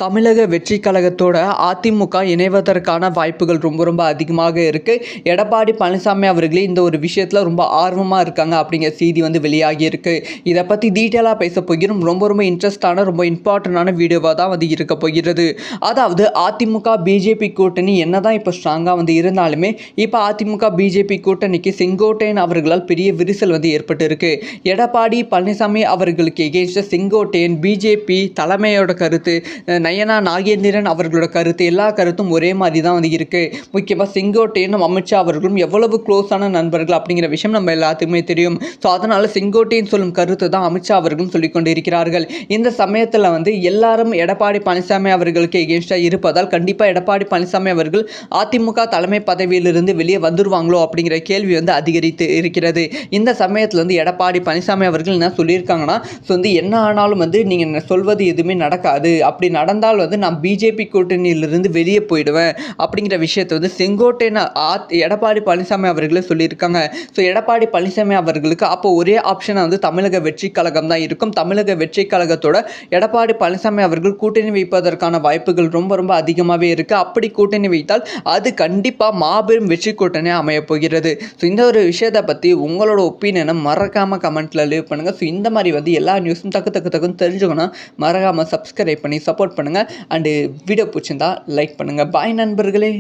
தமிழக வெற்றி கழகத்தோட அதிமுக இணைவதற்கான வாய்ப்புகள் ரொம்ப அதிகமாக இருக்குது. எடப்பாடி பழனிசாமி அவர்களே இந்த ஒரு விஷயத்தில் ரொம்ப ஆர்வமாக இருக்காங்க அப்படிங்கிற செய்தி வெளியாகி இருக்கு. இதை பற்றி டீட்டெயிலாக பேச போகிறோம். ரொம்ப இன்ட்ரெஸ்டான ரொம்ப இம்பார்ட்டண்டான வீடியோவாக தான் இருக்க போகிறது. அதாவது அதிமுக பிஜேபி கூட்டணி என்னதான் இப்போ ஸ்ட்ராங்காக இருந்தாலுமே இப்போ அதிமுக பிஜேபி கூட்டணிக்கு செங்கோட்டையன் அவர்களால் பெரிய விரிசல் ஏற்பட்டு இருக்கு. எடப்பாடி பழனிசாமி அவர்களுக்கு எகென்ஸ்டாக செங்கோட்டையன் பிஜேபி தலைமையோட கருத்து, நயனா நாகேந்திரன் அவர்களோட கருத்து, எல்லா கருத்தும் ஒரே மாதிரி தான் இருக்குது. முக்கியமாக செங்கோட்டையனும் அமித்ஷா அவர்களும் எவ்வளவு க்ளோஸான நண்பர்கள் அப்படிங்கிற விஷயம் நம்ம எல்லாத்துக்குமே தெரியும். ஸோ அதனால் செங்கோட்டையன் சொல்லும் கருத்து தான் அமித்ஷா அவர்களும் சொல்லிக்கொண்டு இருக்கிறார்கள். இந்த சமயத்தில் எல்லாரும் எடப்பாடி பழனிசாமி அவர்களுக்கு எகென்ஸ்டாக இருப்பதால் கண்டிப்பாக எடப்பாடி பழனிசாமி அவர்கள் அதிமுக தலைமை பதவியிலிருந்து வெளியே வந்துடுவாங்களோ அப்படிங்கிற கேள்வி அதிகரித்து இருக்கிறது. இந்த சமயத்தில் எடப்பாடி பழனிசாமி அவர்கள் என்ன சொல்லியிருக்காங்கன்னா, ஸோ என்ன ஆனாலும் நீங்கள் சொல்வது எதுவுமே நடக்காது, அப்படி நடந்தால் நான் பிஜேபி கூட்டணியிலிருந்து வெளியே போயிடுவேன் அப்படிங்கிற விஷயத்தை செங்கோட்டையன் எடப்பாடி பழனிசாமி அவர்களே சொல்லியிருக்காங்க. ஸோ எடப்பாடி பழனிசாமி அவர்களுக்கு அப்போ ஒரே ஆப்ஷனாக தமிழக வெற்றி கழகம் தான் இருக்கும். தமிழக வெற்றி கழகத்தோட எடப்பாடி பழனிசாமி அவர்கள் கூட்டணி வைப்பதற்கான வாய்ப்புகள் ரொம்ப அதிகமாகவே இருக்குது. அப்படி கூட்டணி வைத்தால் அது கண்டிப்பாக மாபெரும் வெற்றி கூட்டணி அமைய போகிறது. ஸோ இந்த ஒரு விஷயத்தை பற்றி உங்களோட ஒப்பீனியனை மறக்காமல் கமெண்ட்டில் லீவ் பண்ணுங்கள். ஸோ இந்த மாதிரி எல்லா நியூஸும் டக்குன்னு தெரிஞ்சுக்கணும். மறக்காமல் சப்ஸ்கிரைப் பண்ணி சப்போர்ட் பண்ணுங்கள். அண்டு வீடியோ பிடிச்சிருந்தா லைக் பண்ணுங்கள். பாய் நண்பர்களே.